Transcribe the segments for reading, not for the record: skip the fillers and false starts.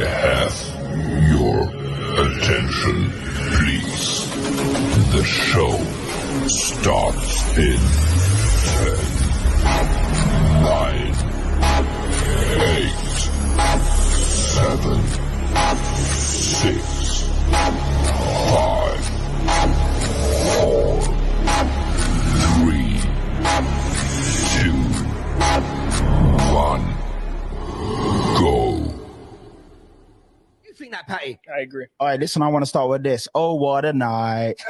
have your attention, please? The show starts in 10, 9, 8, 7, 6, 5, 4, 3, 2, 1, go. You think that, Patty? I agree. All right, listen, I want to start with this. Oh, what a night.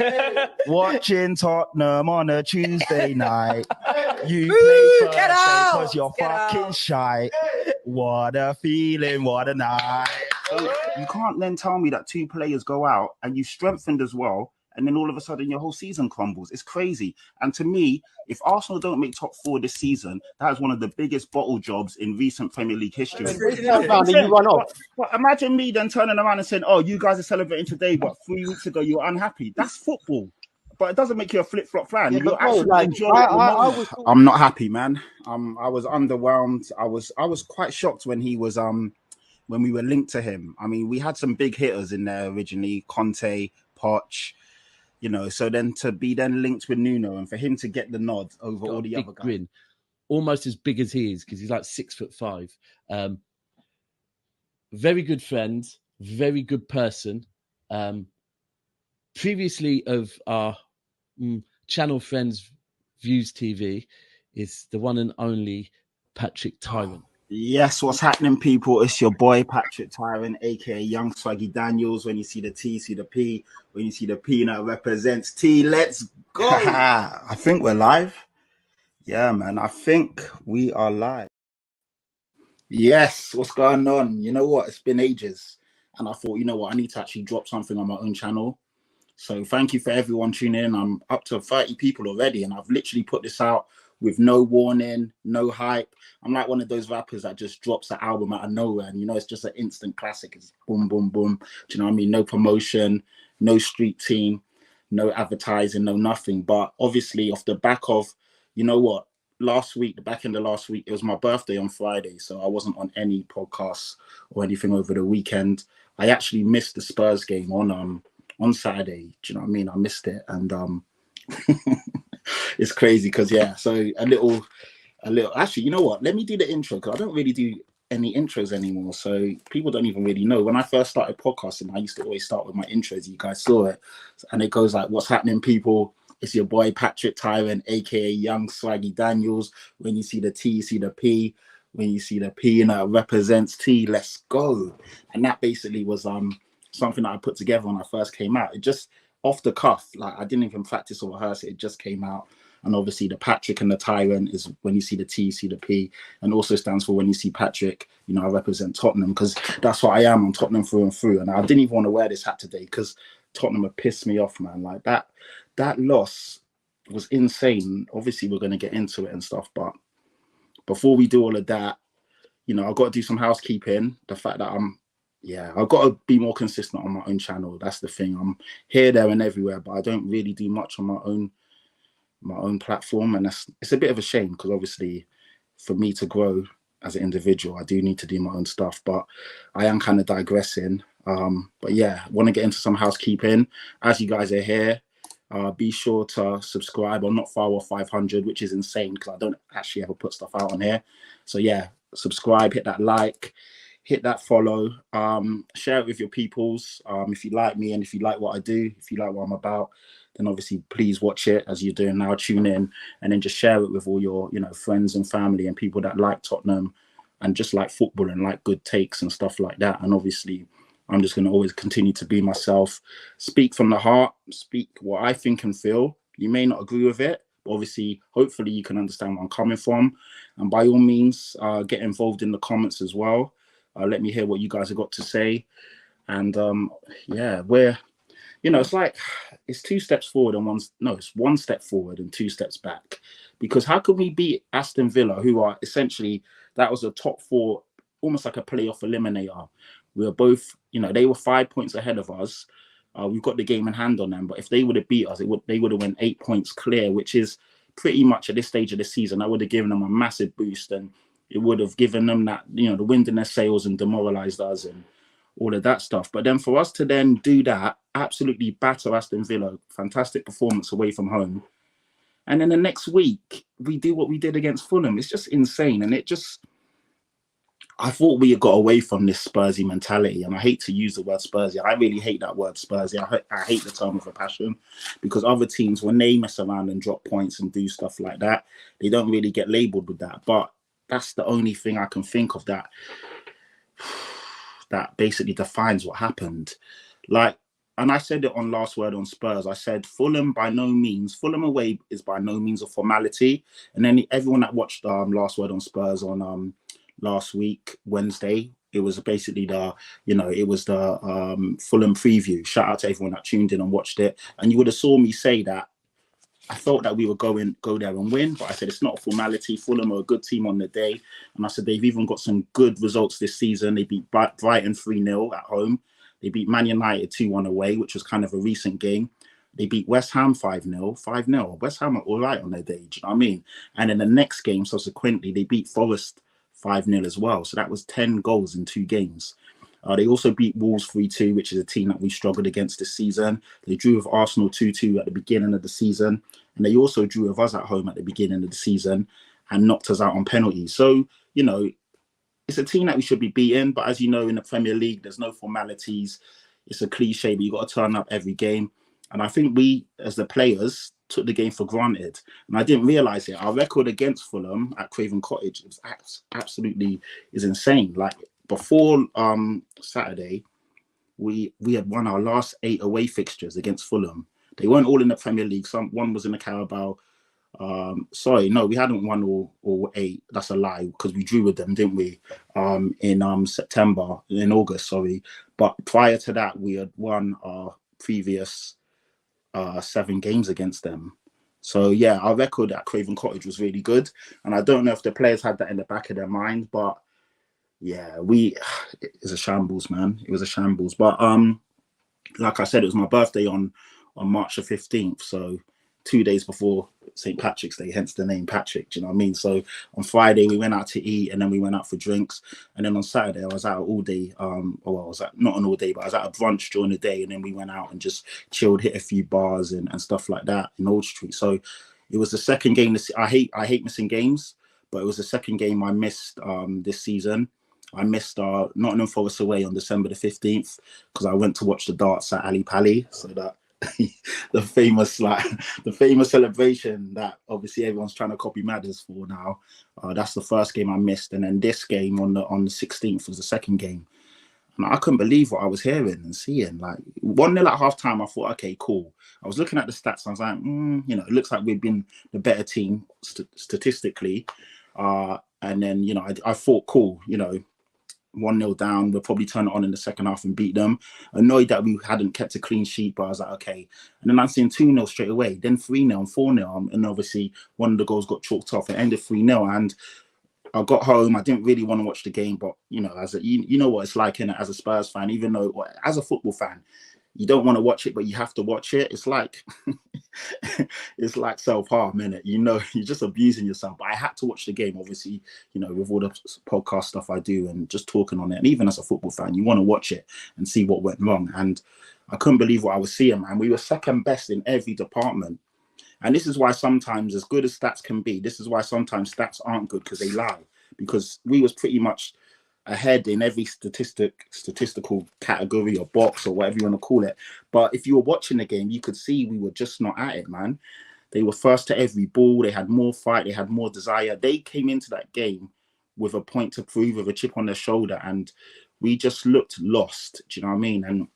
Watching Tottenham on a Tuesday night. You play Thursday because you're fucking shy. What a feeling, what a night. You can't then tell me that two players go out and you strengthened as well, and then all of a sudden your whole season crumbles. It's crazy. And to me, if Arsenal don't make top 4 this season, that is one of the biggest bottle jobs in recent Premier League history. But imagine me then turning around and saying, oh, you guys are celebrating today, but 3 weeks ago you were unhappy. That's football. But it doesn't make you a flip-flop fan. Yeah, You're actually enjoying I'm not happy, man. I was underwhelmed. I was quite shocked when he was when we were linked to him. I mean, we had some big hitters in there originally, Conte, Poch, you know, so then to be then linked with Nuno and for him to get the nod over all the other guys. Grin, almost as big as he is because he's like 6'5". Very good friend, very good person. Previously of our channel friends Views TV is the one and only Patrick Tyrant. Yes, what's happening, people? It's your boy Patrick Tyrant, aka Young Swaggy Daniels. When you see the T, see the P. When you see the P, now represents T. Let's go. I think we're live. Yeah, man. I think we are live. Yes, what's going on? You know what? It's been ages. And I thought, you know what? I need to actually drop something on my own channel. So thank you for everyone tuning in. I'm up to 30 people already. And I've literally put this out with no warning, no hype. I'm like one of those rappers that just drops an album out of nowhere. And, you know, it's just an instant classic. It's boom, boom, boom. Do you know what I mean? No promotion, no street team, no advertising, no nothing. But obviously off the back of, you know what? Last week, the back end of last week, it was my birthday on Friday. So I wasn't on any podcasts or anything over the weekend. I actually missed the Spurs game on Saturday. Do you know what I mean? I missed it. And it's crazy because, yeah, so a little, actually, you know what? Let me do the intro because I don't really do any intros anymore. So people don't even really know. When I first started podcasting, I used to always start with my intros. You guys saw it. And it goes like, what's happening, people? It's your boy, Patrick Tyrant, a.k.a. Young Swaggy Daniels. When you see the T, you see the P. When you see the P, and it represents T, let's go. And that basically was something that I put together when I first came out. It just off the cuff, like I didn't even practice or rehearse it. It just came out. And obviously the Patrick and the Tyrant is when you see the T, you see the P, and also stands for when you see Patrick, you know, I represent Tottenham because that's what I am. I'm Tottenham through and through. And I didn't even want to wear this hat today because Tottenham have pissed me off, man. Like that loss was insane. Obviously we're going to get into it and stuff, but before we do all of that, you know, I've got to do some housekeeping. The fact that I've got to be more consistent on my own channel. That's the thing. I'm here, there, and everywhere, but I don't really do much on my own platform, and it's a bit of a shame because obviously, for me to grow as an individual, I do need to do my own stuff. But I am kind of digressing. But yeah, want to get into some housekeeping. As you guys are here, be sure to subscribe. I'm not far off 500, which is insane because I don't actually ever put stuff out on here. So yeah, subscribe, hit that like. Hit that follow, share it with your peoples. If you like me and if you like what I do, if you like what I'm about, then obviously please watch it as you're doing now. Tune in and then just share it with all your, you know, friends and family and people that like Tottenham and just like football and like good takes and stuff like that. And obviously, I'm just going to always continue to be myself, speak from the heart, speak what I think and feel. You may not agree with it, but obviously, hopefully you can understand where I'm coming from. And by all means, get involved in the comments as well. Let me hear what you guys have got to say. And yeah, you know, it's like it's 2 steps forward and it's 1 step forward and 2 steps back. Because how can we beat Aston Villa, who are essentially, that was a top 4, almost like a playoff eliminator. We were both, you know, they were 5 points ahead of us. We've got the game in hand on them, but if they would have beat us, they would have went 8 points clear, which is pretty much at this stage of the season, I would have given them a massive boost, and it would have given them that, you know, the wind in their sails and demoralized us. And all of that stuff. But then for us to then do that, absolutely batter Aston Villa, fantastic performance away from home. And then the next week, we do what we did against Fulham. It's just insane. And I thought we had got away from this Spursy mentality. And I hate to use the word Spursy. I really hate that word Spursy. I hate the term with a passion, because other teams, when they mess around and drop points and do stuff like that, they don't really get labelled with that. But that's the only thing I can think of that basically defines what happened. Like, and I said it on Last Word on Spurs. I said Fulham away is by no means a formality. And then everyone that watched Last Word on Spurs on last week, Wednesday, it was basically the Fulham preview. Shout out to everyone that tuned in and watched it. And you would have saw me say that I thought that we would go there and win, but I said it's not a formality. Fulham are a good team on the day. And I said they've even got some good results this season. They beat Brighton 3-0 at home. They beat Man United 2-1 away, which was kind of a recent game. They beat West Ham 5-0. West Ham are all right on their day, do you know what I mean? And then the next game, subsequently, they beat Forest 5-0 as well. So that was 10 goals in 2 games. They also beat Wolves 3-2, which is a team that we struggled against this season. They drew with Arsenal 2-2 at the beginning of the season. And they also drew with us at home at the beginning of the season and knocked us out on penalties. So, you know, it's a team that we should be beating. But as you know, in the Premier League, there's no formalities. It's a cliche, but you've got to turn up every game. And I think we, as the players, took the game for granted. And I didn't realise it. Our record against Fulham at Craven Cottage is insane. Like, before Saturday, we had won our last 8 away fixtures against Fulham. They weren't all in the Premier League. One was in the Carabao. We hadn't won all 8. That's a lie, because we drew with them, didn't we? In August, sorry. But prior to that, we had won our previous 7 games against them. So yeah, our record at Craven Cottage was really good. And I don't know if the players had that in the back of their mind, but yeah, it was a shambles, man. It was a shambles. But like I said, it was my birthday on March the 15th. So 2 days before St. Patrick's Day, hence the name Patrick. Do you know what I mean? So on Friday, we went out to eat, and then we went out for drinks. And then on Saturday, I was out all day. Not on all day, but I was at a brunch during the day. And then we went out and just chilled, hit a few bars and stuff like that in Old Street. So it was the second game. I hate missing games, but it was the second game I missed this season. I missed Nottingham Forest away on December the 15th because I went to watch the darts at Ali Pali. So that the famous celebration that obviously everyone's trying to copy Madders for now. That's the first game I missed, and then this game on the 16th was the second game. And I couldn't believe what I was hearing and seeing. Like 1-0 at half time, I thought, okay, cool. I was looking at the stats, I was like, it looks like we've been the better team statistically. And then, I thought, cool, 1-0 down, we'll probably turn it on in the second half and beat them. Annoyed that we hadn't kept a clean sheet, but I was like, okay. And then I'm seeing 2-0 straight away, then 3-0 and 4-0. And obviously one of the goals got chalked off and ended 3-0. And I got home. I didn't really want to watch the game, but as you know what it's like, innit? As a Spurs fan, even though as a football fan, you don't want to watch it, but you have to watch it. It's like it's like self-harm, innit? You're just abusing yourself. But I had to watch the game, obviously, with all the podcast stuff I do and just talking on it. And even as a football fan, you want to watch it and see what went wrong. And I couldn't believe what I was seeing, man. We were second best in every department. And this is why sometimes, as good as stats can be, this is why sometimes stats aren't good, because they lie. Because we was pretty much ahead in every statistical category or box or whatever you want to call it. But if you were watching the game, you could see we were just not at it, man. They were first to every ball. They had more fight. They had more desire. They came into that game with a point to prove, with a chip on their shoulder. And we just looked lost. Do you know what I mean? And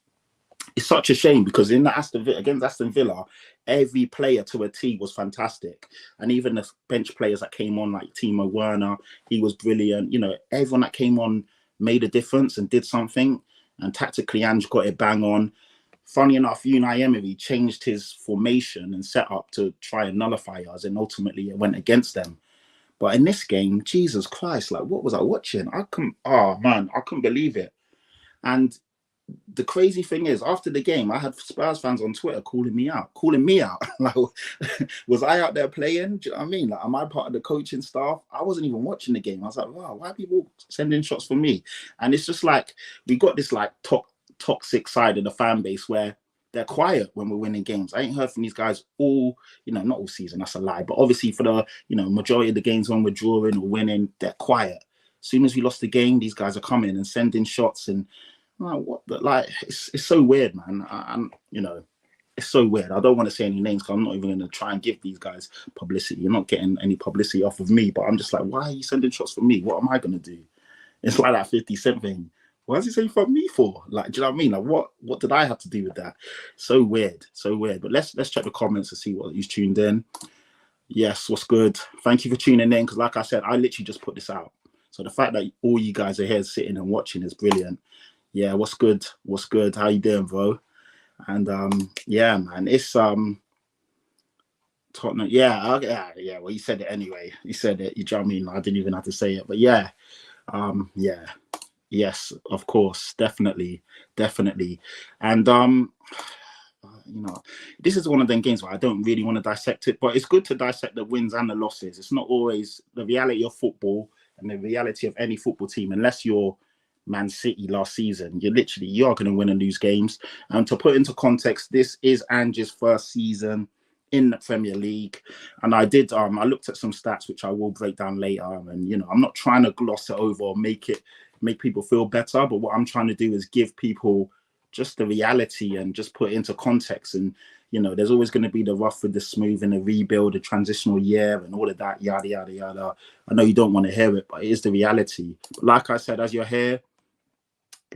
it's such a shame, because in the against Aston Villa, every player to a T was fantastic. And even the bench players that came on, like Timo Werner, he was brilliant. Everyone that came on made a difference and did something. And tactically, Ange got it bang on. Funny enough, Unai Emery changed his formation and set up to try and nullify us, and ultimately it went against them. But in this game, Jesus Christ, like, what was I watching? I couldn't believe it. And the crazy thing is, after the game, I had Spurs fans on Twitter calling me out. Like, was I out there playing? Do you know what I mean? Like, am I part of the coaching staff? I wasn't even watching the game. I was like, wow, why are people sending shots for me? And it's just like, we got this like toxic side of the fan base where they're quiet when we're winning games. I ain't heard from these guys all, not all season, that's a lie. But obviously for the, majority of the games when we're drawing or winning, they're quiet. As soon as we lost the game, these guys are coming and sending shots and, it's so weird, man. It's so weird. I don't want to say any names because I'm not even going to try and give these guys publicity. You're not getting any publicity off of me, but I'm just like, why are you sending shots for me? What am I going to do? It's like that 50 Cent thing. Why is he saying for me for? Like, do you know what I mean? Like, what did I have to do with that? So weird. But let's check the comments to see who's tuned in. Yes, what's good? Thank you for tuning in because, like I said, I literally just put this out. So the fact that all you guys are here sitting and watching is brilliant. Yeah, what's good? What's good? How you doing, bro? And yeah, man, it's Tottenham. Yeah. Well, you said it anyway. You said it. You know what I mean? I didn't even have to say it, but yeah, yeah, yes, of course, definitely, and this is one of them games where I don't really want to dissect it, but it's good to dissect the wins and the losses. It's not always the reality of football and the reality of any football team, unless you're Man City last season. You are going to win and lose games. And to put into context, this is Ange's first season in the Premier League. And I did, I looked at some stats, which I will break down later. And, I'm not trying to gloss it over or make people feel better. But what I'm trying to do is give people just the reality and just put it into context. And, there's always going to be the rough with the smooth and the rebuild, the transitional year and all of that, yada, yada, yada. I know you don't want to hear it, but it is the reality. But like I said, as you're here,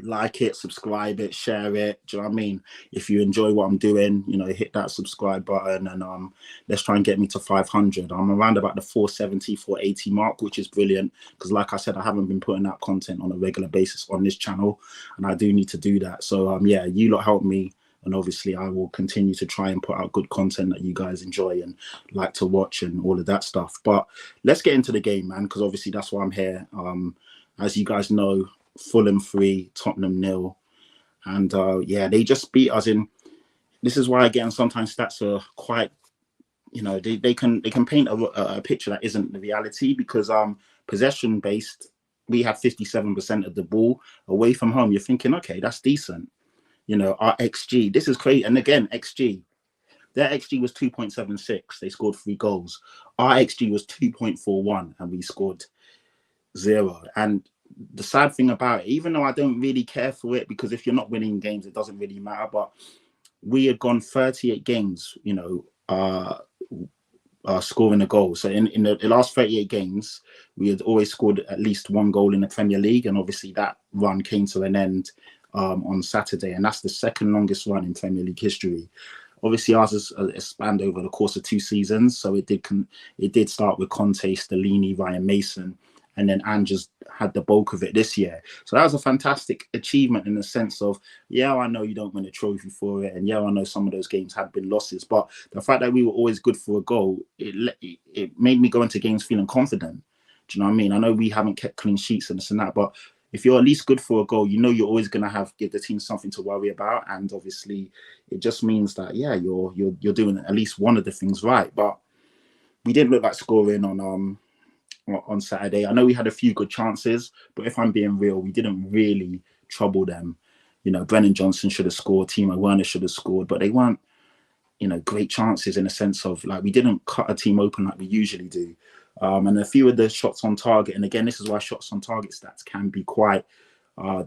like it, subscribe it, share it. Do you know what I mean? If you enjoy what I'm doing, hit that subscribe button and let's try and get me to 500. I'm around about the 470, 480 mark, which is brilliant because like I said, I haven't been putting out content on a regular basis on this channel and I do need to do that. So yeah, you lot help me and obviously I will continue to try and put out good content that you guys enjoy and like to watch and all of that stuff. But let's get into the game, man, because obviously that's why I'm here. As you guys know, Fulham 3, Tottenham 0. And yeah, they just beat us in. This is why, again, sometimes stats are quite, they can paint a picture that isn't the reality because possession based, we had 57% of the ball away from home. You're thinking, okay, that's decent. Our XG, this is crazy. And again, XG, their XG was 2.76. They scored 3 goals. Our XG was 2.41 and we scored 0. And the sad thing about it, even though I don't really care for it because if you're not winning games, it doesn't really matter. But we had gone 38 games, scoring a goal. So in the last 38 games, we had always scored at least 1 goal in the Premier League. And obviously that run came to an end on Saturday. And that's the second longest run in Premier League history. Obviously, ours has spanned over the course of 2 seasons. So it did start with Conte, Stellini, Ryan Mason. And then Ange's had the bulk of it this year. So that was a fantastic achievement in the sense of, yeah, I know you don't win a trophy for it. And yeah, I know some of those games had been losses. But the fact that we were always good for a goal, it made me go into games feeling confident. Do you know what I mean? I know we haven't kept clean sheets and this and that. But if you're at least good for a goal, you're always going to give the team something to worry about. And obviously, it just means that, yeah, you're doing at least one of the things right. But we didn't look like scoring on Saturday. I know we had a few good chances, but if I'm being real, we didn't really trouble them. Brennan Johnson should have scored, Timo Werner should have scored, but they weren't, great chances in a sense of like we didn't cut a team open like we usually do. And a few of the shots on target, and again, this is why shots on target stats can be quite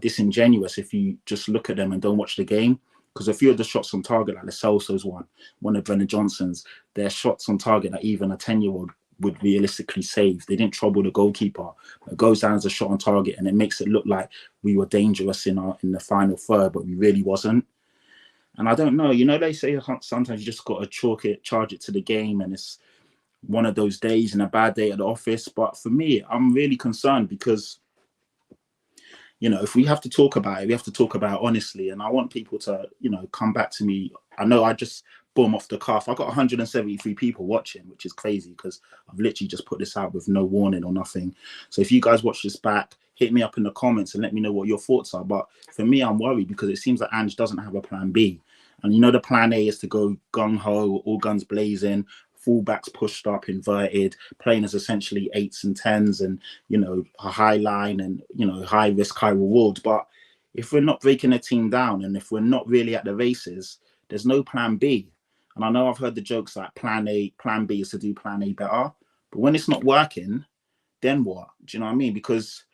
disingenuous if you just look at them and don't watch the game. Because a few of the shots on target, like the Celso's one of Brennan Johnson's, they're shots on target that even a 10-year-old would realistically save. They didn't trouble the goalkeeper. It goes down as a shot on target and it makes it look like we were dangerous in the final third, but we really wasn't. And I don't know, they say sometimes you just got to charge it to the game and it's one of those days and a bad day at the office. But for me, I'm really concerned because, if we have to talk about it, we have to talk about it honestly. And I want people to, come back to me. I know I just boom, off the cuff. I got 173 people watching, which is crazy because I've literally just put this out with no warning or nothing. So if you guys watch this back, hit me up in the comments and let me know what your thoughts are. But for me, I'm worried because it seems like Ange doesn't have a plan B. And you know, the plan A is to go gung-ho, all guns blazing, fullbacks pushed up, inverted, playing as essentially 8s and 10s and, you know, a high line and, you know, high risk, high reward. But if we're not breaking the team down and if we're not really at the races, there's no plan B. And I know I've heard the jokes like plan B is to do plan A better. But when it's not working, then what? Do you know what I mean? Because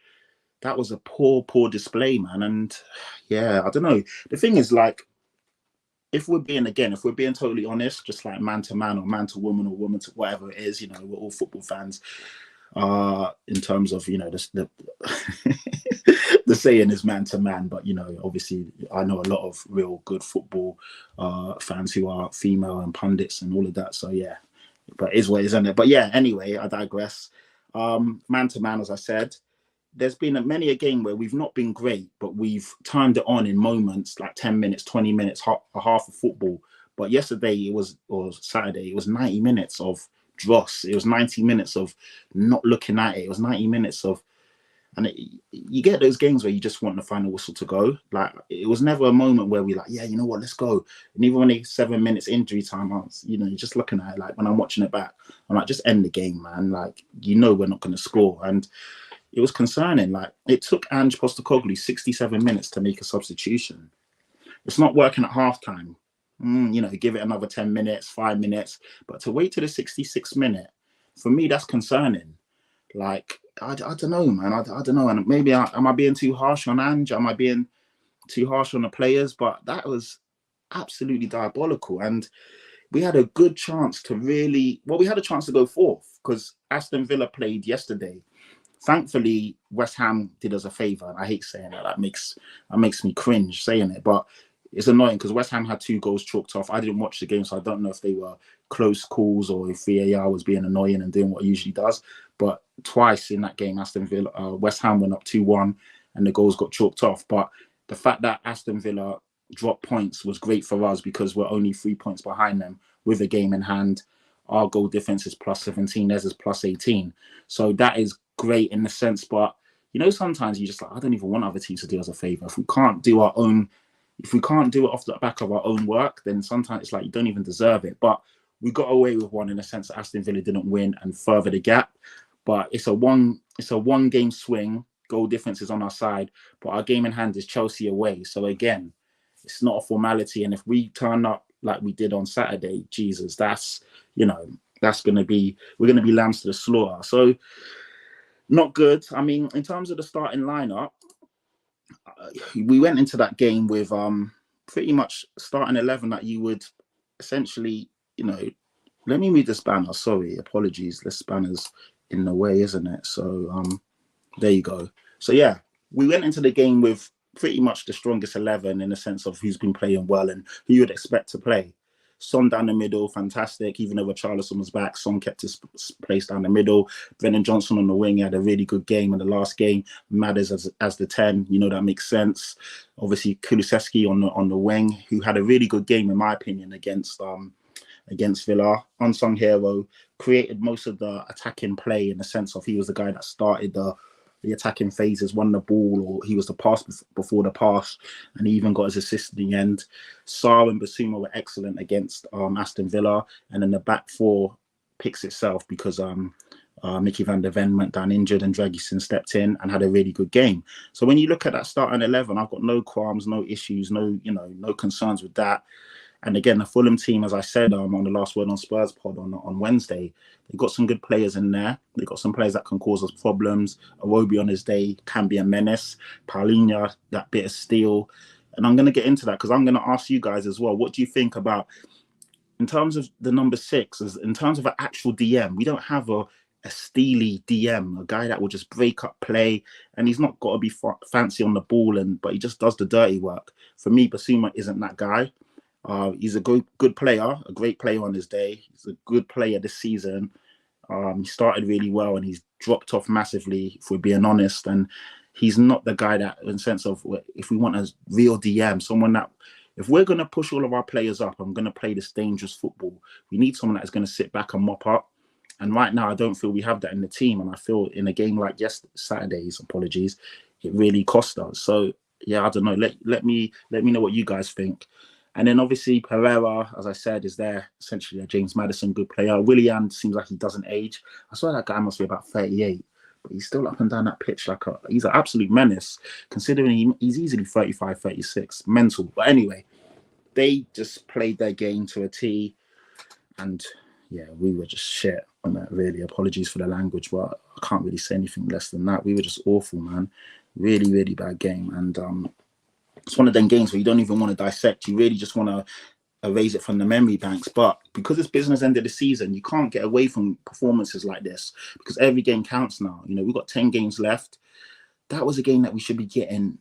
that was a poor display, man. And yeah, I don't know. The thing is, like, if we're being totally honest, just like man to man or man to woman or woman to whatever it is, you know, we're all football fans. In terms of, you know, the the saying is man to man, but you know, obviously I know a lot of real good football fans who are female and pundits and all of that. So yeah, but it is what it is, isn't it? But yeah, anyway, I digress. Man to man, as I said, there's been many a game where we've not been great, but we've turned it on in moments, like 10 minutes, 20 minutes, half of football. But yesterday or Saturday, it was 90 minutes of dross. It was 90 minutes of not looking at it. It was 90 minutes of, and you get those games where you just want the final whistle to go. Like, it was never a moment where we're like, yeah, you know what, let's go. And even when it's 7 minutes injury time, you know, you're just looking at it. Like, when I'm watching it back, I'm like, just end the game, man. Like, you know, we're not going to score. And it was concerning. Like, it took Ange Postecoglou 67 minutes to make a substitution. It's not working at halftime. You know, give it another 10 minutes, 5 minutes. But to wait to the 66th minute, for me, that's concerning. Like, I don't know, man. I don't know. And maybe am I being too harsh on Ange? Am I being too harsh on the players? But that was absolutely diabolical. And we had a good chance to we had a chance to go fourth because Aston Villa played yesterday. Thankfully, West Ham did us a favour. And I hate saying that. That makes me cringe saying it. But it's annoying because West Ham had 2 goals chalked off. I didn't watch the game, so I don't know if they were close calls or if VAR was being annoying and doing what it usually does. But twice in that game, West Ham went up 2-1 and the goals got chalked off. But the fact that Aston Villa dropped points was great for us because we're only 3 points behind them with a game in hand. Our goal difference is plus 17, theirs is plus 18. So that is great in the sense, but you know, sometimes you just like, I don't even want other teams to do us a favour. If we can't do it off the back of our own work, then sometimes it's like you don't even deserve it. But we got away with one in the sense that Aston Villa didn't win and further the gap. But it's a one game swing. Goal difference is on our side, but our game in hand is Chelsea away. So again, it's not a formality. And if we turn up like we did on Saturday, Jesus, that's, you know, we're going to be lambs to the slaughter. So not good. I mean, in terms of the starting lineup, we went into that game with pretty much starting 11 that you would essentially, you know, let me read this banner. Sorry, apologies. This banner's in the way, isn't it? So there you go. So yeah, we went into the game with pretty much the strongest 11 in the sense of who's been playing well and who you would expect to play. Son down the middle, fantastic. Even though Richarlison was back, Son kept his place down the middle. Brennan Johnson on the wing, he had a really good game in the last game. Madders as the 10, you know, that makes sense. Obviously, Kulusevski on the wing, who had a really good game, in my opinion, against Villa. Unsung hero, created most of the attacking play in the sense of he was the guy that started the attacking phases, won the ball, or he was the pass before the pass, and he even got his assist in the end. Sarr and Basuma were excellent against Aston Villa, and then the back four picks itself because Mickey van der Ven went down injured and Dragisin stepped in and had a really good game. So when you look at that starting 11, I've got no qualms, no issues, no concerns with that. And again, the Fulham team, as I said on the Last Word on Spurs pod on Wednesday, they've got some good players in there. They've got some players that can cause us problems. Iwobi on his day can be a menace. Paulinho, that bit of steel. And I'm going to get into that because I'm going to ask you guys as well, what do you think about, in terms of the number 6, in terms of an actual DM, we don't have a steely DM, a guy that will just break up play, and he's not got to be fancy on the ball, but he just does the dirty work. For me, Basuma isn't that guy. He's a good player, a great player on his day. He's a good player this season. He started really well and he's dropped off massively, if we're being honest. And he's not the guy that, in the sense of, if we want a real DM, someone that If we're going to push all of our players up, I'm going to play this dangerous football, we need someone that is going to sit back and mop up. And right now, I don't feel we have that in the team. And I feel in a game like Saturday's, apologies, it really cost us. So, yeah, I don't know. Let me know what you guys think. And then obviously Pereira, as I said, is there essentially a James Maddison good player. Willian seems like he doesn't age. I swear that guy must be about 38, but he's still up and down that pitch he's an absolute menace, considering he's easily 35, 36. Mental. But anyway, they just played their game to a T, and yeah, we were just shit on that, really. Apologies for the language, but I can't really say anything less than that. We were just awful, man. Really, really bad game. And it's one of them games where you don't even want to dissect. You really just want to erase it from the memory banks. But because it's business end of the season, you can't get away from performances like this, because every game counts now. You know, we've got 10 games left. That was a game that we should be getting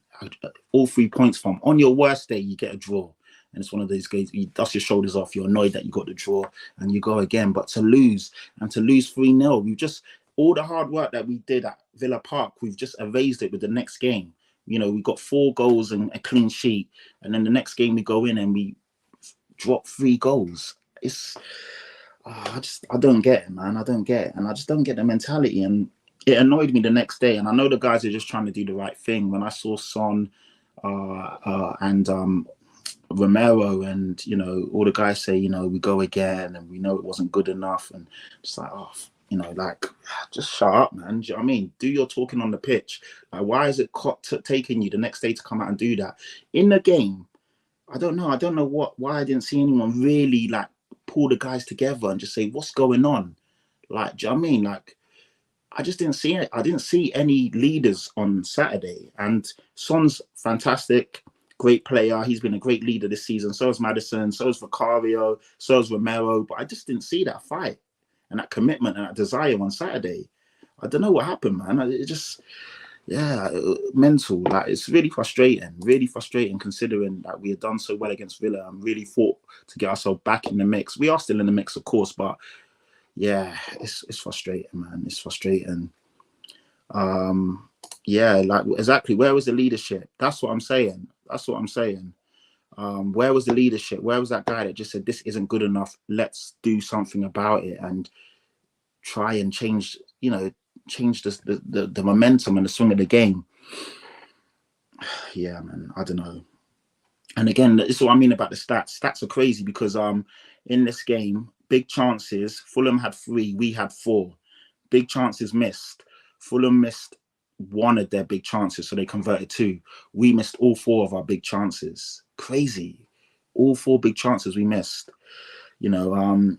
all 3 points from. On your worst day, you get a draw. And it's one of those games, you dust your shoulders off, you're annoyed that you got the draw, and you go again. But to lose 3-0, we've just, all the hard work that we did at Villa Park, we've just erased it with the next game. You know, we got 4 goals and a clean sheet, and then the next game we go in and we drop 3 goals. It's, I don't get it, man. I don't get it. And I just don't get the mentality. And it annoyed me the next day. And I know the guys are just trying to do the right thing. When I saw Son and Romero and, you know, all the guys say, you know, we go again and we know it wasn't good enough, and just like, oh, you know, like, just shut up, man. Do you know what I mean? Do your talking on the pitch. Like, why is it taking you the next day to come out and do that in the game? I don't know why I didn't see anyone really like pull the guys together and just say, what's going on? Like, do you know what I mean? Like, I just didn't see it. I didn't see any leaders on Saturday. And Son's fantastic. Great player. He's been a great leader this season. So is Maddison. So is Vicario. So is Romero. But I just didn't see that fight and that commitment and that desire on Saturday. I don't know what happened, man. It just, yeah, mental. Like, it's really frustrating considering that we had done so well against Villa and really fought to get ourselves back in the mix. We are still in the mix, of course, but yeah, it's frustrating, man. It's frustrating. Yeah, like, exactly. Where was the leadership? That's what I'm saying. Where was the leadership? Where was that guy that just said, this isn't good enough, let's do something about it and try and change the momentum and the swing of the game? Yeah, man, I don't know. And again, this is what I mean about the stats. Stats are crazy because in this game, big chances, Fulham had 3, we had 4. Big chances missed. Fulham missed 1 of their big chances, so they converted 2. We missed all 4 of our big chances. Crazy. All 4 big chances we missed. You know,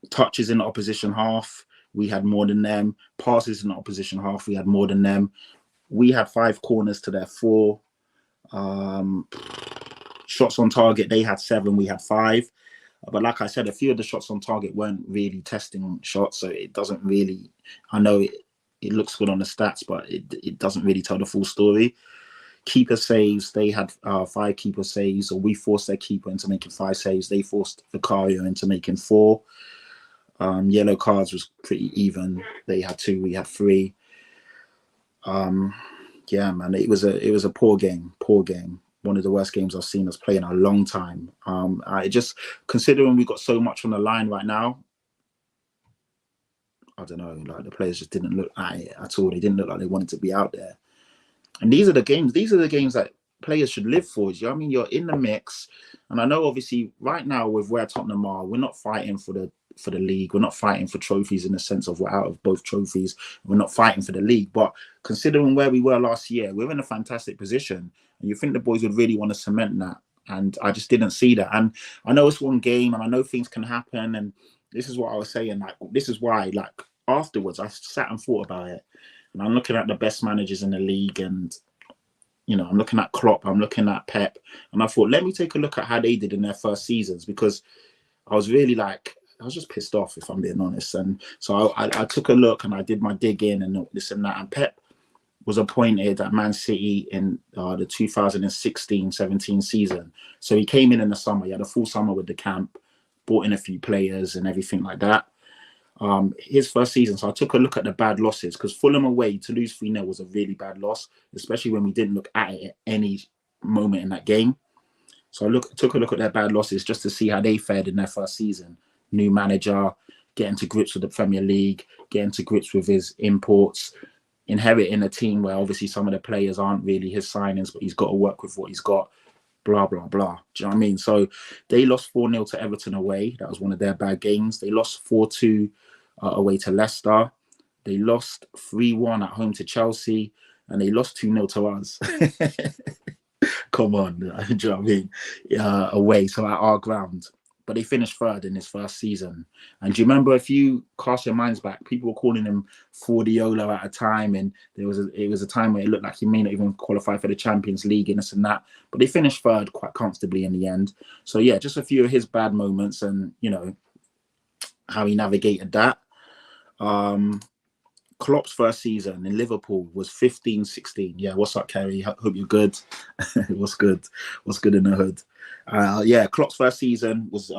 touches in the opposition half, we had more than them. Passes in the opposition half, we had more than them. We had 5 corners to their 4. Shots on target, they had 7, we had 5. But like I said, a few of the shots on target weren't really testing shots, so it doesn't really, I know it looks good on the stats, but it doesn't really tell the full story. Keeper saves, they had 5 keeper saves, or we forced their keeper into making 5 saves. They forced Vicario into making 4. Yellow cards was pretty even. They had 2, we had 3. Yeah, man, it was a poor game. One of the worst games I've seen us play in a long time. I just, considering we got so much on the line right now, I don't know, like, the players just didn't look at it at all. They didn't look like they wanted to be out there. And these are the games that players should live for. You know what I mean? You're in the mix. And I know, obviously, right now with where Tottenham are, we're not fighting for the league. We're not fighting for trophies in the sense of we're out of both trophies. We're not fighting for the league. But considering where we were last year, we're in a fantastic position. And you think the boys would really want to cement that. And I just didn't see that. And I know it's one game and I know things can happen. And this is what I was saying. Like, this is why, like, afterwards, I sat and thought about it. And I'm looking at the best managers in the league, and, you know, I'm looking at Klopp, I'm looking at Pep, and I thought, let me take a look at how they did in their first seasons, because I was really like, I was just pissed off, if I'm being honest. And so I took a look and I did my digging and this and that. And Pep was appointed at Man City in the 2016-17 season. So he came in the summer. He had a full summer with the camp, brought in a few players and everything like that. His first season, so I took a look at the bad losses, because Fulham away to lose 3-0 was a really bad loss, especially when we didn't look at it at any moment in that game. So I took a look at their bad losses just to see how they fared in their first season. New manager, getting to grips with the Premier League, getting to grips with his imports, inheriting a team where obviously some of the players aren't really his signings, but he's got to work with what he's got, blah, blah, blah. Do you know what I mean? So they lost 4-0 to Everton away. That was one of their bad games. They lost 4-2 away to Leicester. They lost 3-1 at home to Chelsea. And they lost 2-0 to us. Come on, do you know what I mean? Away, so at our ground. But they finished third in his first season. And do you remember, if you cast your minds back, people were calling him Fordiola at a time, and it was a time where it looked like he may not even qualify for the Champions League and this and that. But they finished third quite comfortably in the end. So yeah, just a few of his bad moments, and you know how he navigated that. Klopp's first season in Liverpool was 15-16. Yeah, what's up, Kerry? Hope you're good. What's good? What's good in the hood? Yeah, Klopp's first season was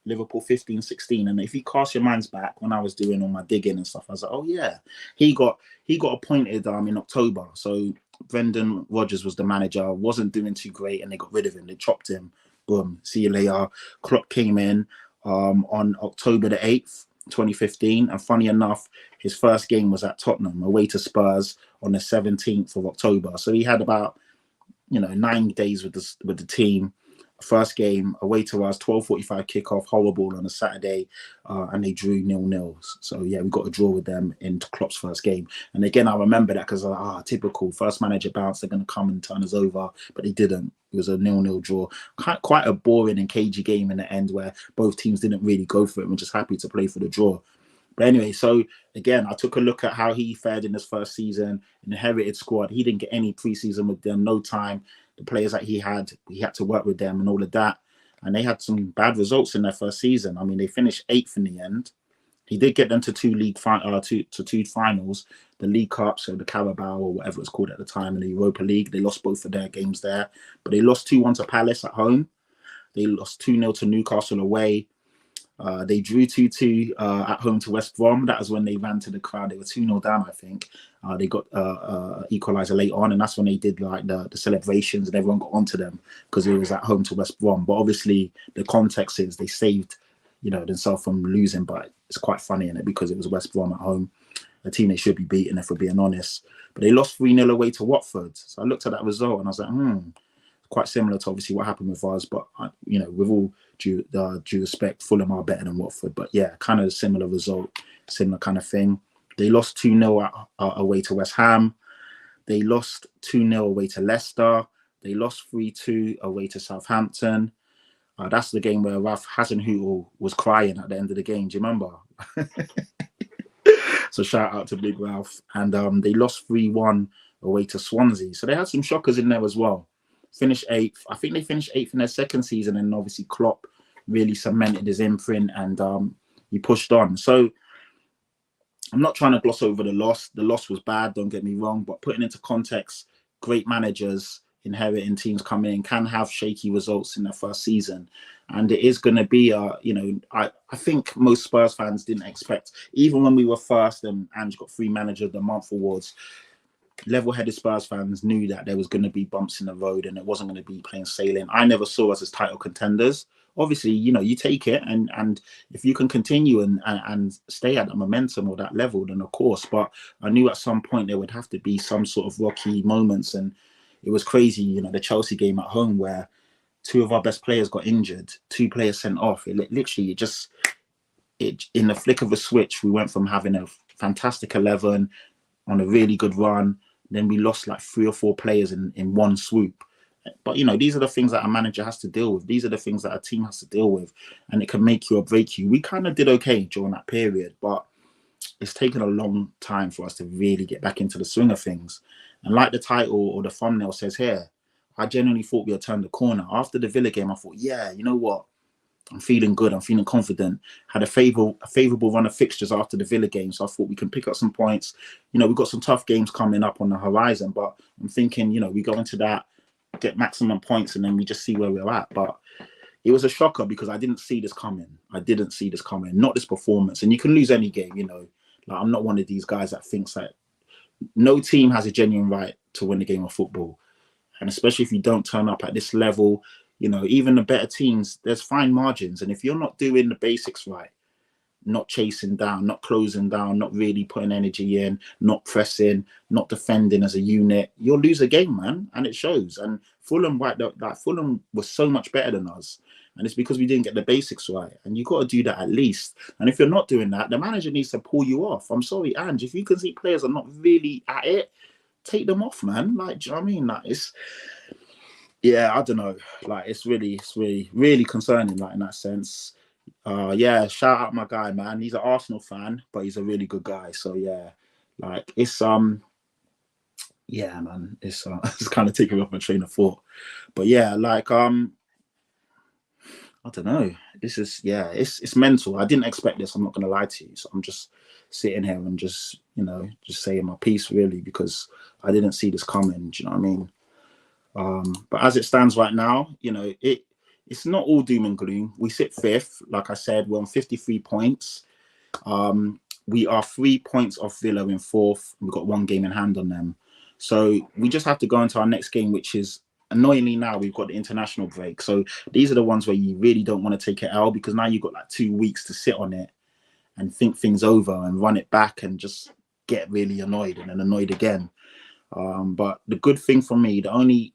Liverpool 15-16. And if you cast your minds back, when I was doing all my digging and stuff, I was like, oh yeah, he got appointed in October. So Brendan Rodgers was the manager, wasn't doing too great, and they got rid of him. They chopped him. Boom. See you later. Klopp came in on October the 8th. 2015, and funny enough, his first game was at Tottenham away to Spurs on the 17th of October. So he had about 9 days with the team. First game away to us, 12:45 kickoff, horrible on a Saturday, and they drew 0-0. So yeah, we got a draw with them in Klopp's first game. And again, I remember that because typical first manager bounce, they're going to come and turn us over, but they didn't. It was a 0-0 draw. Quite a boring and cagey game in the end, where both teams didn't really go for it. We're just happy to play for the draw. But anyway, so again, I took a look at how he fared in his first season, inherited squad. He didn't get any preseason with them, no time. The players that he had to work with them and all of that. And they had some bad results in their first season. I mean, they finished 8th in the end. He did get them to two finals, the League Cup, so the Carabao or whatever it's called at the time, and the Europa League. They lost both of their games there, but they lost 2-1 to Palace at home. They lost 2-0 to Newcastle away. They drew 2-2 at home to West Brom. That was when they ran to the crowd. They were 2-0 down, I think. They got equaliser late on, and that's when they did like the celebrations, and everyone got onto them because it was at home to West Brom. But obviously, the context is they saved themselves from losing, but it's quite funny in it because it was West Brom at home, a team they should be beating if we're being honest. But they lost 3-0 away to Watford. So I looked at that result and I was like, quite similar to obviously what happened with us. But with all due respect, Fulham are better than Watford. But yeah, kind of a similar result, similar kind of thing. They lost 2-0 away to West Ham. They lost 2-0 away to Leicester. They lost 3-2 away to Southampton. That's the game where Ralph Hasenhüttl was crying at the end of the game. Do you remember? So shout out to Big Ralph. And they lost 3-1 away to Swansea. So they had some shockers in there as well. Finished 8th. I think they finished 8th in their second season, and obviously Klopp really cemented his imprint, and he pushed on. So I'm not trying to gloss over the loss. The loss was bad, don't get me wrong, but putting into context, great managers inheriting teams coming in can have shaky results in their first season. And it is going to be, I think most Spurs fans didn't expect, even when we were first and Ange got 3 Manager of the Month awards, level-headed Spurs fans knew that there was going to be bumps in the road and it wasn't going to be plain sailing. I never saw us as title contenders. Obviously, you take it, and if you can continue and stay at that momentum or that level, then of course. But I knew at some point there would have to be some sort of rocky moments, and it was crazy. The Chelsea game at home where 2 of our best players got injured, 2 players sent off. It literally in the flick of a switch, we went from having a fantastic 11 on a really good run, then we lost like 3 or 4 players in one swoop. But these are the things that a manager has to deal with. These are the things that a team has to deal with, and it can make you or break you. We kind of did okay during that period, but it's taken a long time for us to really get back into the swing of things. And like the title or the thumbnail says here, I genuinely thought we had turned the corner. After the Villa game, I thought, yeah, you know what? I'm feeling good. I'm feeling confident. Had a favourable run of fixtures after the Villa game, so I thought we can pick up some points. We've got some tough games coming up on the horizon, but I'm thinking, we go into that, get maximum points, and then we just see where we're at. But it was a shocker because I didn't see this coming. Not this performance. And you can lose any game, Like, I'm not one of these guys that thinks that no team has a genuine right to win a game of football. And especially if you don't turn up at this level, you know, even the better teams, there's fine margins. And if you're not doing the basics right, not chasing down, not closing down, not really putting energy in, not pressing, not defending as a unit, you'll lose a game, man. And it shows. And Fulham, Fulham was so much better than us. And it's because we didn't get the basics right. And you got to do that at least. And if you're not doing that, the manager needs to pull you off. I'm sorry, Ange, if you can see players are not really at it, take them off, man. Like, do you know what I mean? Like, it's, yeah, I don't know. Like, it's really concerning, like, in that sense. Yeah, shout out my guy, man. He's an Arsenal fan, but he's a really good guy. So yeah, like, it's yeah, man, it's it's kind of taking me off my train of thought. But yeah, like, I don't know. This is, yeah, it's mental. I didn't expect this. I'm not gonna lie to you. So I'm just sitting here and just, you know, just saying my piece, really, because I didn't see this coming. Do you know what I mean? But as it stands right now, you know, it's not all doom and gloom. We sit fifth, like I said. We're on 53 points. We are 3 points off Villa in fourth. We've got one game in hand on them. So we just have to go into our next game, which is, annoyingly, now we've got the international break. So these are the ones where you really don't want to take an L, because now you've got like 2 weeks to sit on it and think things over and run it back and just get really annoyed and then annoyed again. But the good thing for me, the only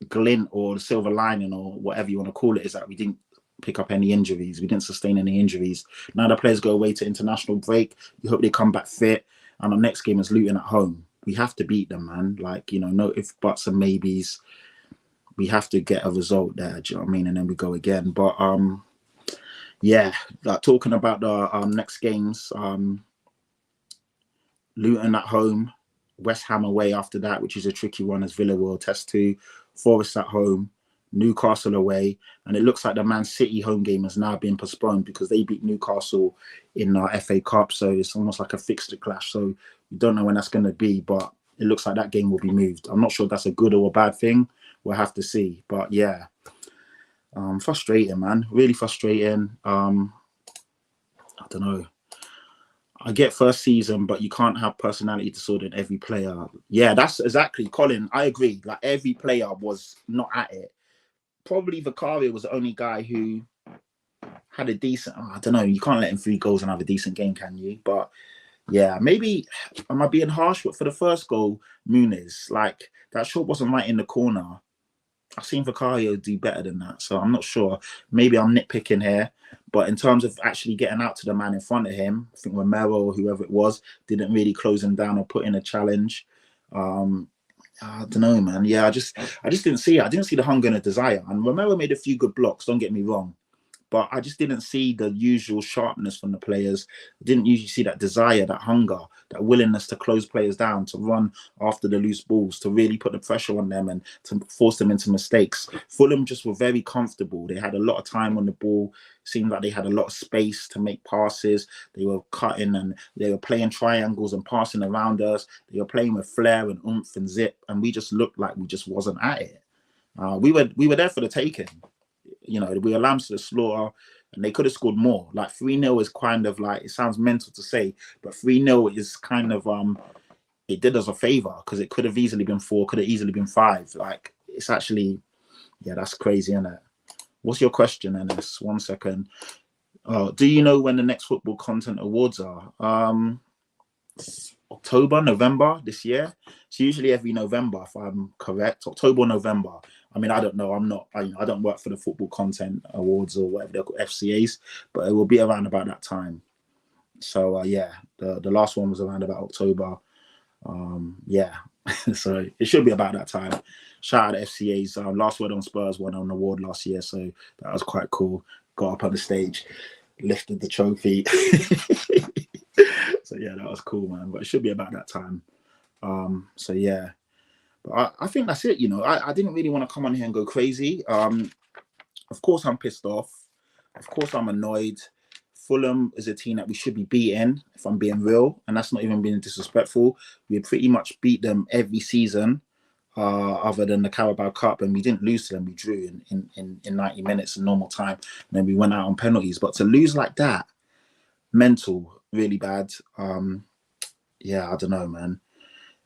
glint or the silver lining or whatever you want to call it, is that we didn't pick up any injuries. We didn't sustain any injuries. Now the players go away to international break. You hope they come back fit. And our next game is Luton at home. We have to beat them, man. Like, you know, no if, buts and maybes. We have to get a result there. Do you know what I mean? And then we go again. But yeah, like, talking about the next games, Luton at home, West Ham away after that, which is a tricky one, as Villa will attest to. Forest at home, Newcastle away, and it looks like the Man City home game has now been postponed because they beat Newcastle in our FA Cup, so it's almost like a fixture clash. So we don't know when that's going to be, but it looks like that game will be moved. I'm not sure if that's a good or a bad thing. We'll have to see. But yeah, frustrating, man. Really frustrating. I don't know. I get first season, but you can't have personality disorder in every player. Yeah, that's exactly, Colin. I agree. Like, every player was not at it. Probably Vicario was the only guy who had a decent. I don't know. You can't let him 3 goals and have a decent game, can you? But yeah, maybe, am I being harsh? But for the first goal, Muniz, like, that shot wasn't right in the corner. I've seen Vicario do better than that, so I'm not sure. Maybe I'm nitpicking here, but in terms of actually getting out to the man in front of him, I think Romero or whoever it was didn't really close him down or put in a challenge. I don't know, man. Yeah, I just didn't see it. I didn't see the hunger and the desire. And Romero made a few good blocks, don't get me wrong, but I just didn't see the usual sharpness from the players. I didn't usually see that desire, that hunger, that willingness to close players down, to run after the loose balls, to really put the pressure on them and to force them into mistakes. Fulham just were very comfortable. They had a lot of time on the ball. Seemed like they had a lot of space to make passes. They were cutting and they were playing triangles and passing around us. They were playing with flair and oomph and zip, and we just looked like we just wasn't at it. We were there for the taking. You know, we were lambs to the slaughter, and they could have scored more. Like, 3-0 is kind of like, it sounds mental to say, but 3-0 is kind of, it did us a favor, because it could have easily been 4, could have easily been 5. Like, it's actually, yeah, that's crazy, isn't it? What's your question, Ennis? 1 second. Do you know when the next Football Content Awards are? October, November this year. It's usually every November, if I'm correct. October, November. I mean, I don't know. I don't work for the Football Content Awards or whatever they're called, FCAs, but it will be around about that time. So yeah, the last one was around about October. Yeah, so it should be about that time. Shout out to FCA's. Last Word on Spurs won an award last year, so that was quite cool. Got up on the stage, lifted the trophy. So yeah, that was cool, man. But it should be about that time. So yeah. But I think that's it, you know. I didn't really want to come on here and go crazy. Of course, I'm pissed off. Of course, I'm annoyed. Fulham is a team that we should be beating, if I'm being real. And that's not even being disrespectful. We pretty much beat them every season, other than the Carabao Cup. And we didn't lose to them. We drew in 90 minutes in normal time. And then we went out on penalties. But to lose like that, mental, really bad. Yeah, I don't know, man.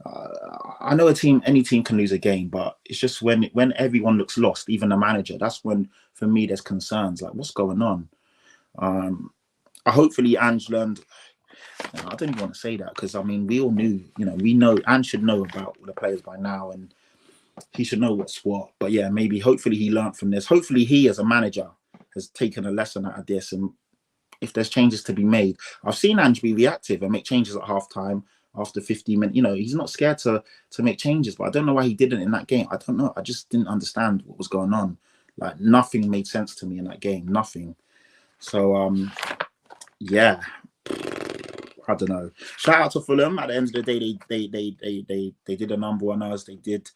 I know any team can lose a game, but it's just when everyone looks lost, even the manager, that's when, for me, there's concerns. Like, what's going on? Hopefully Ange learned. I don't even want to say that because, I mean, we all knew, we know Ange should know about the players by now and he should know what's what. But yeah, maybe hopefully he learned from this. Hopefully he, as a manager, has taken a lesson out of this. And if there's changes to be made, I've seen Ange be reactive and make changes at halftime after 15 minutes. He's not scared to make changes, but I don't know why he didn't in that game. I don't know. I just didn't understand what was going on. Like, nothing made sense to me in that game. Nothing. So, yeah, I don't know. Shout out to Fulham. At the end of the day, they did a number on us. They did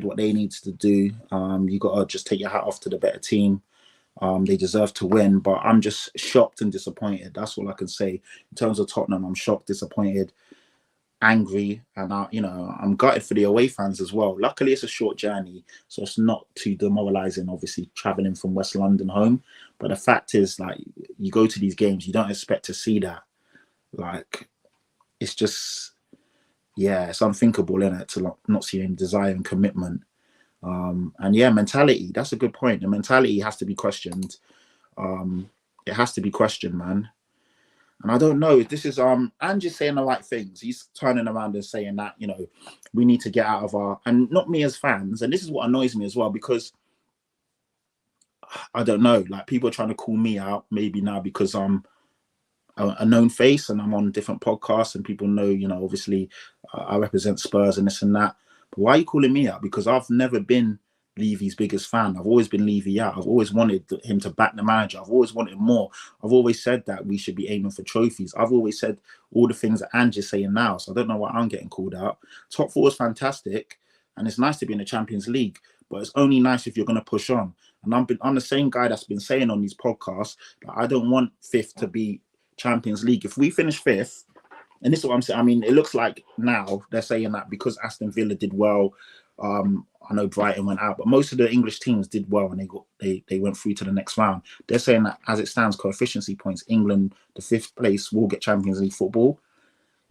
what they needed to do. You got to just take your hat off to the better team. They deserve to win, but I'm just shocked and disappointed. That's all I can say. In terms of Tottenham, I'm shocked, disappointed, angry, and I'm gutted for the away fans as well. Luckily, it's a short journey, so it's not too demoralising, obviously, travelling from West London home. But the fact is, like, you go to these games, you don't expect to see that. Like, it's just, yeah, it's unthinkable, isn't it, to not see any desire and commitment. And yeah, mentality, that's a good point. The mentality has to be questioned. It has to be questioned, man. And I don't know if this is Ange's saying the right things. He's turning around and saying that, we need to get out of our, and not me as fans, and this is what annoys me as well, because I don't know, like, people are trying to call me out maybe now because I'm a known face and I'm on different podcasts and people know, obviously I represent Spurs and this and that. But why are you calling me out? Because I've never been Levy's biggest fan. I've always been Levy out. I've always wanted him to back the manager. I've always wanted more. I've always said that we should be aiming for trophies. I've always said all the things that Ange is saying now. So I don't know why I'm getting called out. Top four is fantastic. And it's nice to be in the Champions League. But it's only nice if you're going to push on. And I'm the same guy that's been saying on these podcasts that I don't want fifth to be Champions League. If we finish fifth, and this is what I'm saying, I mean, it looks like now they're saying that because Aston Villa did well, I know Brighton went out, but most of the English teams did well and they went through to the next round. They're saying that as it stands, coefficiency points, England, the fifth place, will get Champions League football.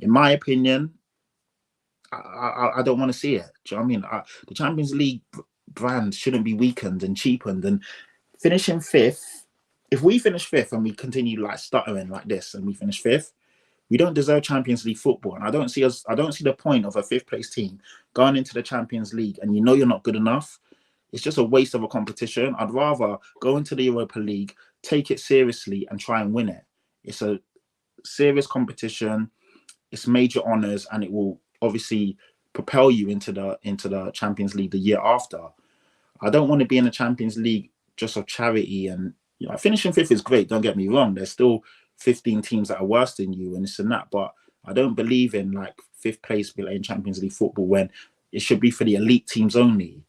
In my opinion, I don't want to see it. Do you know what I mean? The Champions League brand shouldn't be weakened and cheapened. And finishing fifth, if we finish fifth and we continue like stuttering like this and we finish fifth, we don't deserve Champions League football. And I don't see the point of a fifth place team going into the Champions League and you're not good enough. It's just a waste of a competition. I'd rather go into the Europa League, take it seriously and try and win it. It's a serious competition. It's major honours and it will obviously propel you into the Champions League the year after. I don't want to be in the Champions League just of charity. And finishing fifth is great, don't get me wrong. There's still 15 teams that are worse than you and this and that, but I don't believe in like fifth place in Champions League football when it should be for the elite teams only.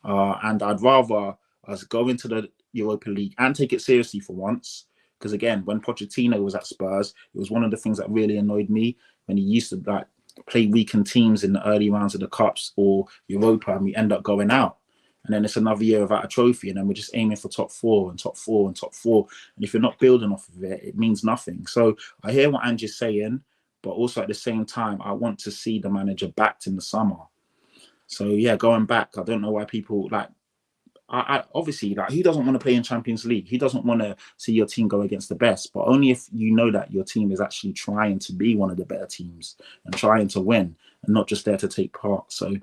And I'd rather us go into the Europa League and take it seriously for once. Because again, when Pochettino was at Spurs, it was one of the things that really annoyed me when he used to like play weakened teams in the early rounds of the Cups or Europa and we end up going out. And then it's another year without a trophy, and then we're just aiming for top four and top four and top four. And if you're not building off of it, it means nothing. So I hear what Ange is saying, but also at the same time, I want to see the manager backed in the summer. So yeah, going back, I don't know why people like. I obviously, like, who doesn't want to play in Champions League? Who doesn't want to see your team go against the best? But only if you know that your team is actually trying to be one of the better teams and trying to win and not just there to take part. So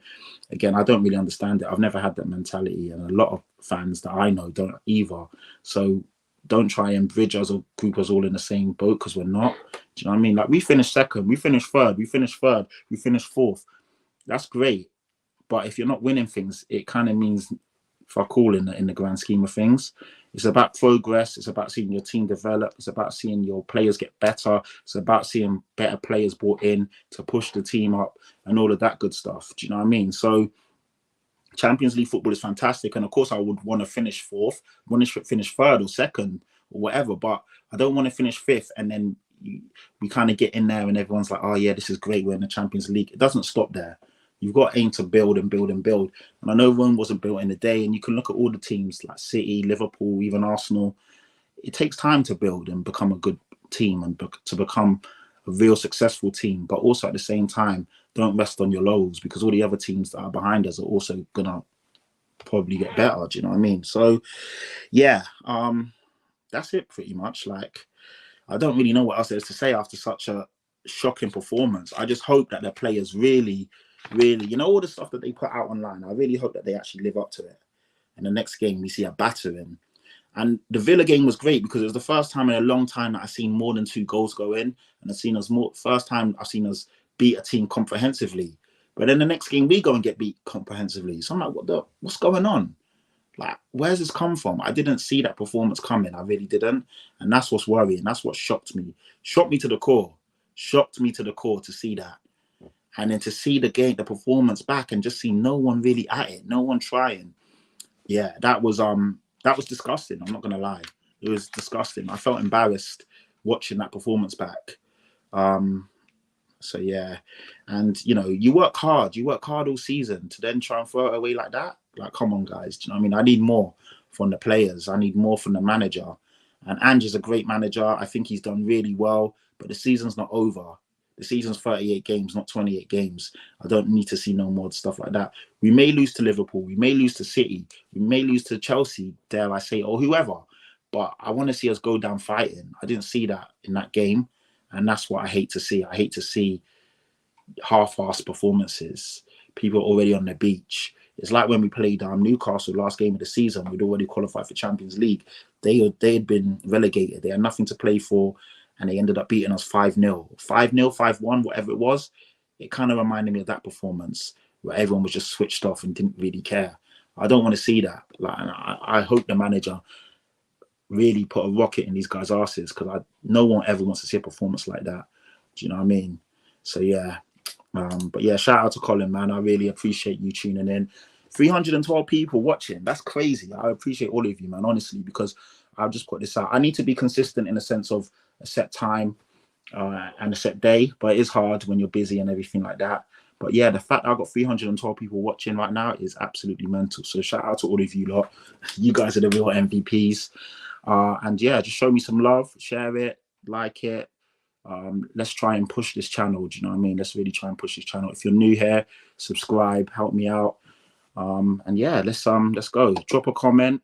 again, I don't really understand it. I've never had that mentality, and a lot of fans that I know don't either. So don't try and bridge us or group us all in the same boat because we're not. Do you know what I mean? Like, we finished second, we finished third, we finished fourth. That's great. But if you're not winning things, it kind of means fuck all in the grand scheme of things. It's about progress. It's about seeing your team develop. It's about seeing your players get better. It's about seeing better players brought in to push the team up and all of that good stuff. Do you know what I mean? So Champions League football is fantastic. And of course, I would want to finish fourth, want to finish third or second or whatever. But I don't want to finish fifth and then we kind of get in there and everyone's like, oh yeah, this is great. We're in the Champions League. It doesn't stop there. You've got to aim to build and build and build. And I know Rome wasn't built in a day. And you can look at all the teams like City, Liverpool, even Arsenal. It takes time to build and become a good team and to become a real successful team. But also at the same time, don't rest on your laurels, because all the other teams that are behind us are also gonna probably get better. Do you know what I mean? So yeah, that's it pretty much. Like, I don't really know what else there is to say after such a shocking performance. I just hope that the players really, all the stuff that they put out online, I really hope that they actually live up to it. And the next game we see a battering. And the Villa game was great because it was the first time in a long time that I've seen more than 2 goals go in, and first time I've seen us beat a team comprehensively. But then the next game we go and get beat comprehensively. So I'm like, what's going on? Like, where's this come from? I didn't see that performance coming. I really didn't. And that's what's worrying. That's what shocked me. Shocked me to the core. Shocked me to the core to see that. And then to see the performance back and just see no one really at it, no one trying. Yeah, that was disgusting. I'm not gonna lie. It was disgusting. I felt embarrassed watching that performance back. So yeah. And you work hard all season to then try and throw it away like that. Like, come on, guys. Do you know what I mean? I need more from the players. I need more from the manager. And Ange is a great manager. I think he's done really well, but the season's not over. The season's 38 games, not 28 games. I don't need to see no more stuff like that. We may lose to Liverpool. We may lose to City. We may lose to Chelsea, dare I say, or whoever. But I want to see us go down fighting. I didn't see that in that game. And that's what I hate to see. I hate to see half-assed performances. People already on the beach. It's like when we played Newcastle last game of the season. We'd already qualified for Champions League. They had been relegated. They had nothing to play for, and they ended up beating us 5-0. 5-0, 5-1, whatever it was. It kind of reminded me of that performance where everyone was just switched off and didn't really care. I don't want to see that. Like, I hope the manager really put a rocket in these guys' asses, because no one ever wants to see a performance like that. Do you know what I mean? So yeah. But yeah, shout out to Colin, man. I really appreciate you tuning in. 312 people watching. That's crazy. I appreciate all of you, man, honestly, because I'll just put this out. I need to be consistent in the sense of a set time and a set day, but it is hard when you're busy and everything like that. But yeah, the fact that I've got 312 people watching right now is absolutely mental. So shout out to all of you lot. You guys are the real MVPs. And yeah, just show me some love, share it, like it. Let's try and push this channel. Do you know what I mean? Let's really try and push this channel. If you're new here, subscribe, help me out. And yeah, let's go. Drop a comment.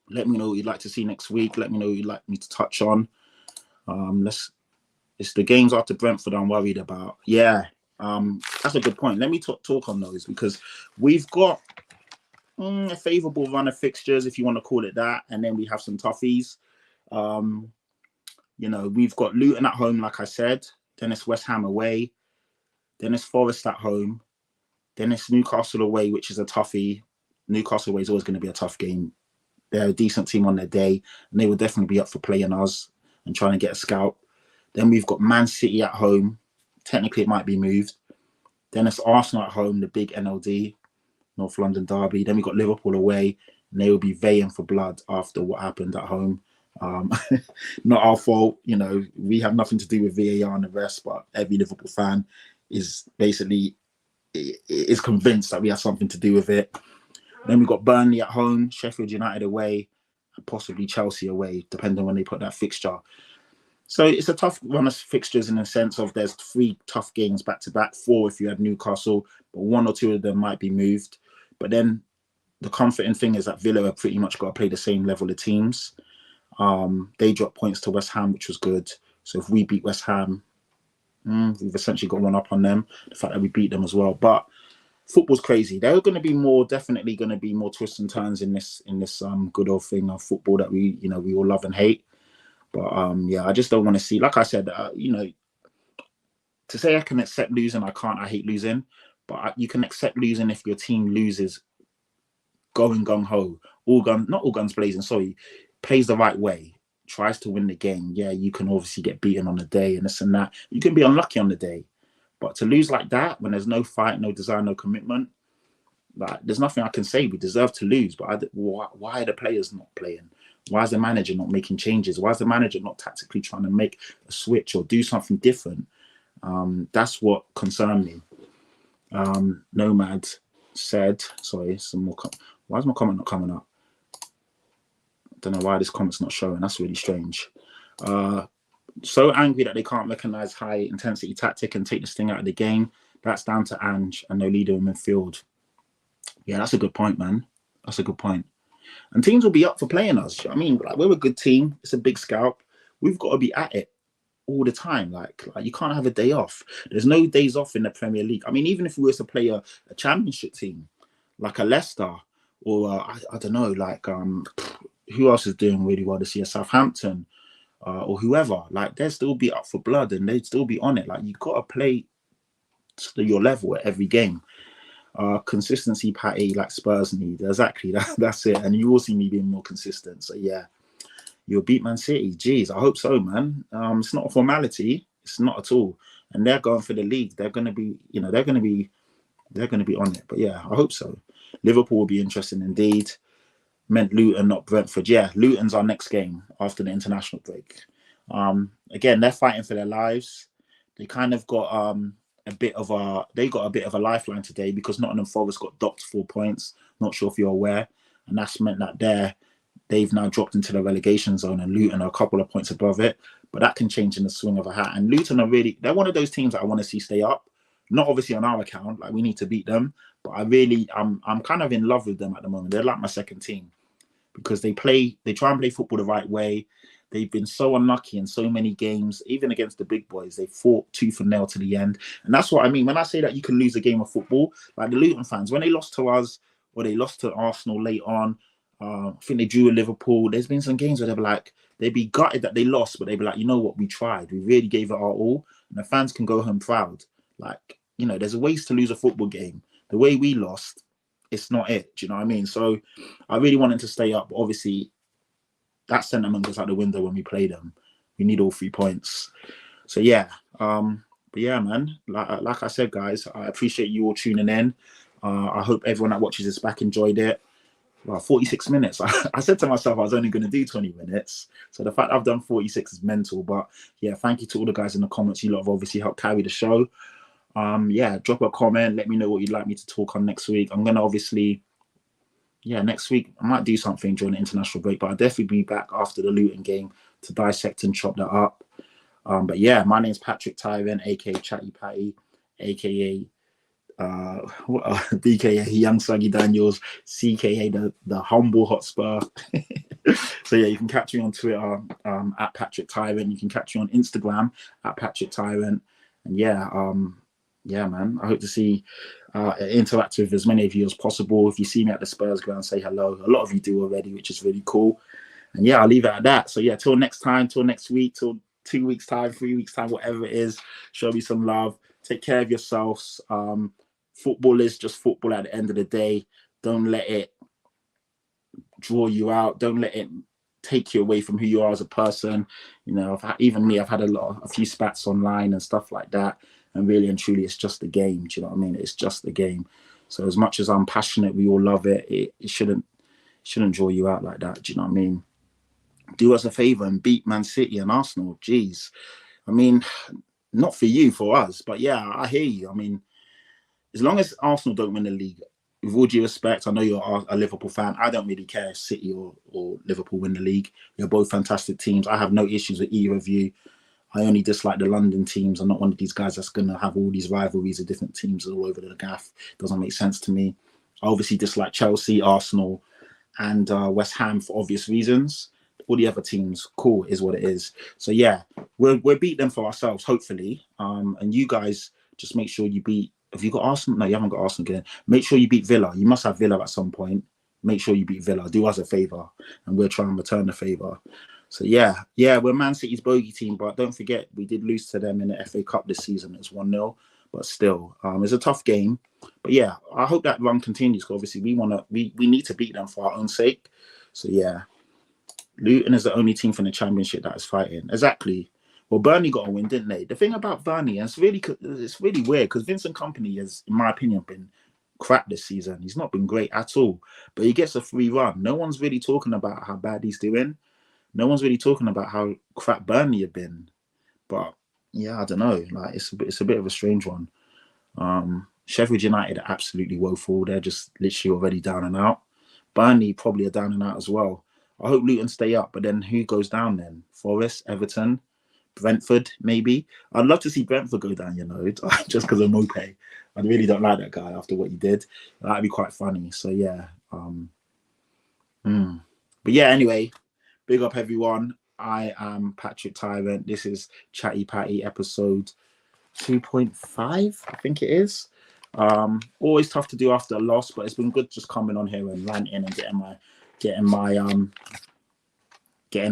Let me know what you'd like to see next week. Let me know what you'd like me to touch on. It's the games after Brentford I'm worried about. Yeah, that's a good point. Let me talk on those, because we've got a favourable run of fixtures, if you want to call it that, and then we have some toughies. We've got Luton at home, like I said. Then it's West Ham away. Then it's Forest at home. Then it's Newcastle away, which is a toughie. Newcastle away is always going to be a tough game. They're a decent team on their day, and they will definitely be up for playing us and trying to get a scalp. Then we've got Man City at home. Technically, it might be moved. Then it's Arsenal at home, the big NLD, North London derby. Then we've got Liverpool away, and they will be baying for blood after what happened at home. Not our fault, we have nothing to do with VAR and the rest, but every Liverpool fan is basically convinced that we have something to do with it. Then we've got Burnley at home, Sheffield United away, and possibly Chelsea away, depending on when they put that fixture. So it's a tough run of fixtures in the sense of there's 3 tough games back to back, 4 if you had Newcastle, but 1 or 2 of them might be moved. But then the comforting thing is that Villa have pretty much got to play the same level of teams. They dropped points to West Ham, which was good. So if we beat West Ham, we've essentially got one up on them. The fact that we beat them as well. But football's crazy. There are going to be definitely going to be more twists and turns in this good old thing of football that we all love and hate. But yeah, I just don't want to see, like I said, to say I can accept losing, I can't. I hate losing, but you can accept losing if your team loses going gung ho, not all guns blazing. Sorry, plays the right way, tries to win the game. Yeah, you can obviously get beaten on the day and this and that. You can be unlucky on the day, but to lose like that when there's no fight, no desire, no commitment, like there's nothing I can say. We deserve to lose, but why are the players not playing? Why is the manager not making changes? Why is the manager not tactically trying to make a switch or do something different? That's what concerned me. Nomad said, sorry, some more. Why is my comment not coming up? I don't know why this comment's not showing. That's really strange. So angry that they can't recognize high intensity tactic and take this thing out of the game. That's down to Ange and no leader in midfield. Yeah, that's a good point, man. That's a good point. And teams will be up for playing us. You know what I mean, like, we're a good team. It's a big scalp. We've got to be at it all the time. Like you can't have a day off. There's no days off in the Premier League. I mean, even if we were to play a championship team, like a Leicester, or I don't know, like who else is doing really well this year? Southampton, or whoever. Like, they'd still be up for blood and they'd still be on it. Like, you've got to play to your level at every game. Consistency, Patty, like Spurs need. Exactly, that's it. And you will see me being more consistent. So yeah, you'll beat Man City. Jeez, I hope so, man. It's not a formality. It's not at all. And they're going for the league. They're going to be, they're going to be on it. But yeah, I hope so. Liverpool will be interesting indeed. Meant Luton, not Brentford. Yeah, Luton's our next game after the international break. Again, they're fighting for their lives. They kind of got a bit of a lifeline today because Nottingham Forest got docked 4 points. Not sure if you're aware, and that's meant that they've now dropped into the relegation zone, and Luton are a couple of points above it. But that can change in the swing of a hat. And Luton they're one of those teams that I want to see stay up. Not obviously on our account, like we need to beat them, but I'm kind of in love with them at the moment. They're like my second team because they try and play football the right way. They've been so unlucky in so many games, even against the big boys. They fought tooth and nail to the end. And that's what I mean. When I say that you can lose a game of football, like the Luton fans, when they lost to us or they lost to Arsenal late on, I think they drew with Liverpool. There's been some games where they'd be gutted that they lost, but they'd be like, you know what, we tried. We really gave it our all. And the fans can go home proud. Like, there's ways to lose a football game. The way we lost, it's not it. Do you know what I mean? So I really wanted to stay up. But obviously, that sentiment goes out the window when we play them. We need all 3 points. So yeah. But yeah, man. Like I said, guys, I appreciate you all tuning in. I hope everyone that watches this back enjoyed it. Well, 46 minutes. I said to myself I was only going to do 20 minutes. So the fact I've done 46 is mental. But yeah, thank you to all the guys in the comments. You lot have obviously helped carry the show. Yeah, drop a comment. Let me know what you'd like me to talk on next week. I'm going to obviously... Yeah, next week I might do something during the international break, but I'll definitely be back after the Luton game to dissect and chop that up. But yeah, my name's Patrick Tyrant, aka Chatty Patty, aka BKA Young Saggy Daniels, CKA the Humble Hotspur. So yeah, you can catch me on Twitter at Patrick Tyrant. You can catch me on Instagram at Patrick Tyrant. And yeah, man, I hope to see interact with as many of you as possible. If you see me at the Spurs ground, say hello. A lot of you do already, which is really cool. And yeah, I'll leave it at that. So yeah, till next time, till next week, till 2 weeks time, 3 weeks time, whatever it is, show me some love. Take care of yourselves. Football is just football at the end of the day. Don't let it draw you out. Don't let it take you away from who you are as a person. I've had a few spats online and stuff like that. And really and truly, it's just a game. Do you know what I mean? It's just a game. So as much as I'm passionate, we all love it. It shouldn't draw you out like that. Do you know what I mean? Do us a favour and beat Man City and Arsenal. Jeez. I mean, not for you, for us. But yeah, I hear you. I mean, as long as Arsenal don't win the league, with all due respect, I know you're a Liverpool fan. I don't really care if City or Liverpool win the league. You're both fantastic teams. I have no issues with either of you. I only dislike the London teams. I'm not one of these guys that's going to have all these rivalries of different teams all over the gaff. Doesn't make sense to me. I obviously dislike Chelsea, Arsenal, and West Ham for obvious reasons. All the other teams, cool, is what it is. So yeah, we'll beat them for ourselves, hopefully. And you guys just make sure you beat... Have you got Arsenal? No, you haven't got Arsenal again. Make sure you beat Villa. You must have Villa at some point. Make sure you beat Villa. Do us a favour, and we'll try and return the favour. So yeah, we're Man City's bogey team, but don't forget we did lose to them in the FA Cup this season. It's 1-0, but still, it's a tough game. But yeah, I hope that run continues. Because obviously, we need to beat them for our own sake. So yeah, Luton is the only team from the Championship that is fighting. Exactly. Well, Burnley got a win, didn't they? The thing about Burnley, and it's really weird because Vincent Kompany has, in my opinion, been crap this season. He's not been great at all, but he gets a free run. No one's really talking about how bad he's doing. No one's really talking about how crap Burnley have been. But yeah, I don't know. Like it's a bit of a strange one. Sheffield United are absolutely woeful. They're just literally already down and out. Burnley probably are down and out as well. I hope Luton stay up, but then who goes down then? Forest, Everton, Brentford, maybe. I'd love to see Brentford go down, just because of Mope. I really don't like that guy after what he did. That'd be quite funny. So yeah. But yeah, anyway, big up everyone. I am Patrick Tyrant. This is Chatty Patty episode 2.5, I think it is. Always tough to do after a loss, but it's been good just coming on here and ranting and getting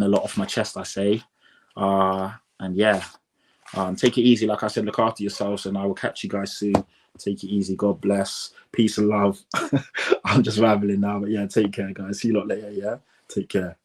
a lot off my chest, I say. And yeah, take it easy. Like I said, look after yourselves, and I will catch you guys soon. Take it easy. God bless. Peace and love. I'm just rambling now, but yeah, take care, guys. See you lot later. Yeah, take care.